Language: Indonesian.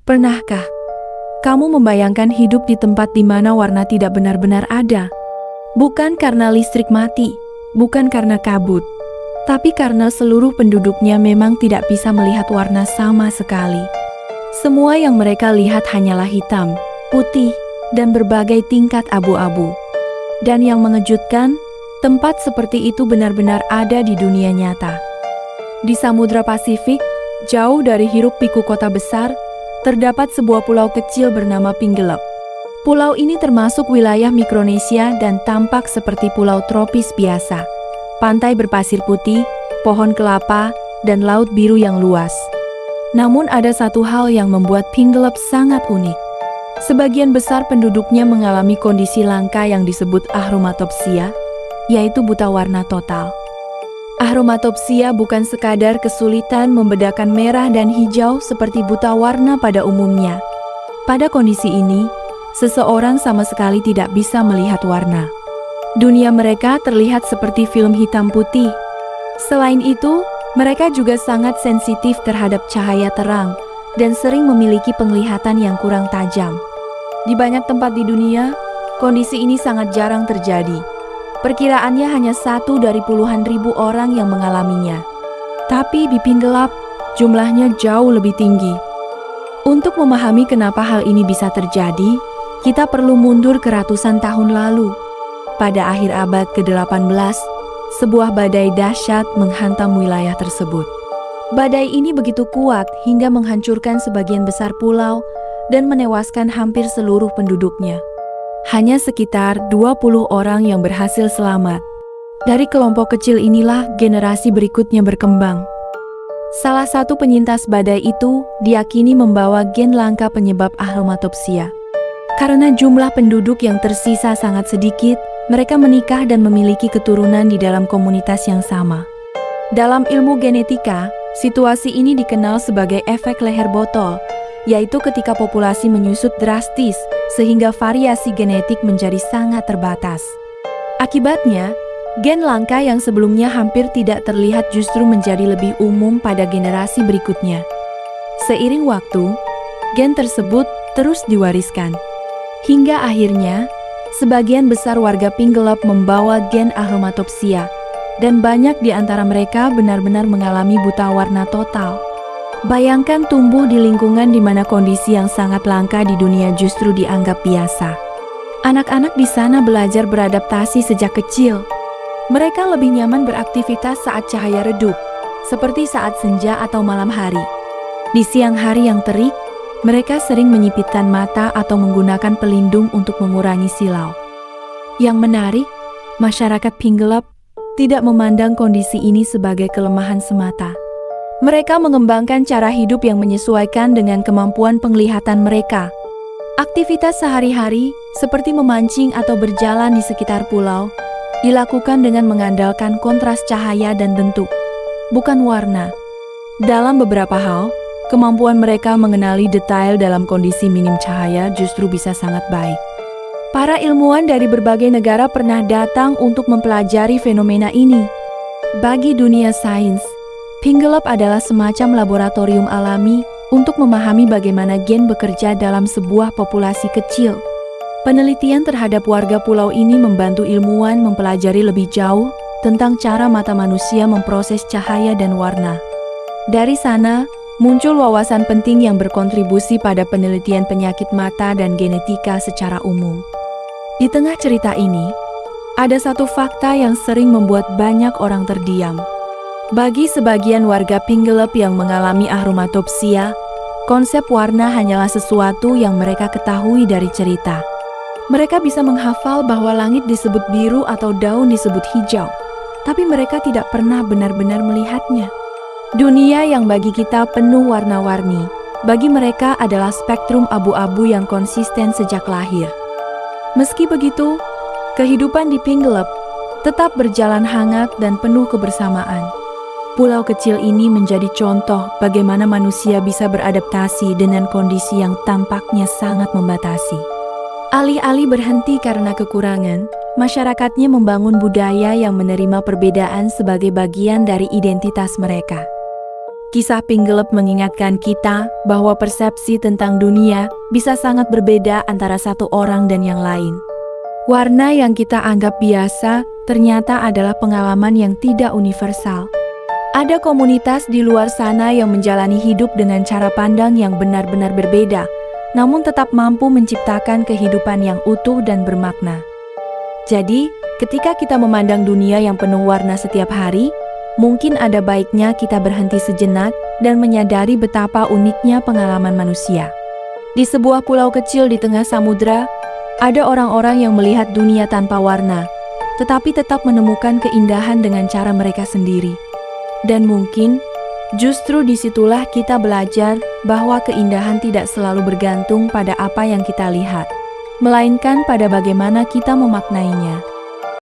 Pernahkah kamu membayangkan hidup di tempat di mana warna tidak benar-benar ada? Bukan karena listrik mati, bukan karena kabut, tapi karena seluruh penduduknya memang tidak bisa melihat warna sama sekali. Semua yang mereka lihat hanyalah hitam, putih, dan berbagai tingkat abu-abu. Dan yang mengejutkan, tempat seperti itu benar-benar ada di dunia nyata. Di Samudra Pasifik, jauh dari hiruk-pikuk kota besar, terdapat sebuah pulau kecil bernama Pingelep. Pulau ini termasuk wilayah Mikronesia dan tampak seperti pulau tropis biasa. Pantai berpasir putih, pohon kelapa, dan laut biru yang luas. Namun ada satu hal yang membuat Pingelep sangat unik. Sebagian besar penduduknya mengalami kondisi langka yang disebut achromatopsia, yaitu buta warna total. Achromatopsia bukan sekadar kesulitan membedakan merah dan hijau seperti buta warna pada umumnya. Pada kondisi ini, seseorang sama sekali tidak bisa melihat warna. Dunia mereka terlihat seperti film hitam putih. Selain itu, mereka juga sangat sensitif terhadap cahaya terang dan sering memiliki penglihatan yang kurang tajam. Di banyak tempat di dunia, kondisi ini sangat jarang terjadi. Perkiraannya hanya 1 dari puluhan ribu orang yang mengalaminya. Tapi di Pingelep, jumlahnya jauh lebih tinggi. Untuk memahami kenapa hal ini bisa terjadi, kita perlu mundur ke ratusan tahun lalu. Pada akhir abad ke-18, sebuah badai dahsyat menghantam wilayah tersebut. Badai ini begitu kuat hingga menghancurkan sebagian besar pulau dan menewaskan hampir seluruh penduduknya. Hanya sekitar 20 orang yang berhasil selamat. Dari kelompok kecil inilah generasi berikutnya berkembang. Salah satu penyintas badai itu diyakini membawa gen langka penyebab achromatopsia. Karena jumlah penduduk yang tersisa sangat sedikit, mereka menikah dan memiliki keturunan di dalam komunitas yang sama. Dalam ilmu genetika, situasi ini dikenal sebagai efek leher botol, yaitu ketika populasi menyusut drastis sehingga variasi genetik menjadi sangat terbatas. Akibatnya, gen langka yang sebelumnya hampir tidak terlihat justru menjadi lebih umum pada generasi berikutnya. Seiring waktu, gen tersebut terus diwariskan. Hingga akhirnya, sebagian besar warga Pingelep membawa gen achromatopsia, dan banyak di antara mereka benar-benar mengalami buta warna total. Bayangkan tumbuh di lingkungan di mana kondisi yang sangat langka di dunia justru dianggap biasa. Anak-anak di sana belajar beradaptasi sejak kecil. Mereka lebih nyaman beraktivitas saat cahaya redup, seperti saat senja atau malam hari. Di siang hari yang terik, mereka sering menyipitkan mata atau menggunakan pelindung untuk mengurangi silau. Yang menarik, masyarakat Pingelep tidak memandang kondisi ini sebagai kelemahan semata. Mereka mengembangkan cara hidup yang menyesuaikan dengan kemampuan penglihatan mereka. Aktivitas sehari-hari, seperti memancing atau berjalan di sekitar pulau, dilakukan dengan mengandalkan kontras cahaya dan bentuk, bukan warna. Dalam beberapa hal, kemampuan mereka mengenali detail dalam kondisi minim cahaya justru bisa sangat baik. Para ilmuwan dari berbagai negara pernah datang untuk mempelajari fenomena ini. Bagi dunia sains, Pingelep adalah semacam laboratorium alami untuk memahami bagaimana gen bekerja dalam sebuah populasi kecil. Penelitian terhadap warga pulau ini membantu ilmuwan mempelajari lebih jauh tentang cara mata manusia memproses cahaya dan warna. Dari sana, muncul wawasan penting yang berkontribusi pada penelitian penyakit mata dan genetika secara umum. Di tengah cerita ini, ada satu fakta yang sering membuat banyak orang terdiam. Bagi sebagian warga Pingelep yang mengalami achromatopsia, konsep warna hanyalah sesuatu yang mereka ketahui dari cerita. Mereka bisa menghafal bahwa langit disebut biru atau daun disebut hijau, tapi mereka tidak pernah benar-benar melihatnya. Dunia yang bagi kita penuh warna-warni, bagi mereka adalah spektrum abu-abu yang konsisten sejak lahir. Meski begitu, kehidupan di Pingelep tetap berjalan hangat dan penuh kebersamaan. Pulau kecil ini menjadi contoh bagaimana manusia bisa beradaptasi dengan kondisi yang tampaknya sangat membatasi. Alih-alih berhenti karena kekurangan, masyarakatnya membangun budaya yang menerima perbedaan sebagai bagian dari identitas mereka. Kisah Pinggelep mengingatkan kita bahwa persepsi tentang dunia bisa sangat berbeda antara satu orang dan yang lain. Warna yang kita anggap biasa ternyata adalah pengalaman yang tidak universal. Ada komunitas di luar sana yang menjalani hidup dengan cara pandang yang benar-benar berbeda, namun tetap mampu menciptakan kehidupan yang utuh dan bermakna. Jadi, ketika kita memandang dunia yang penuh warna setiap hari, mungkin ada baiknya kita berhenti sejenak dan menyadari betapa uniknya pengalaman manusia. Di sebuah pulau kecil di tengah samudra, ada orang-orang yang melihat dunia tanpa warna, tetapi tetap menemukan keindahan dengan cara mereka sendiri. Dan mungkin, justru disitulah kita belajar bahwa keindahan tidak selalu bergantung pada apa yang kita lihat, melainkan pada bagaimana kita memaknainya.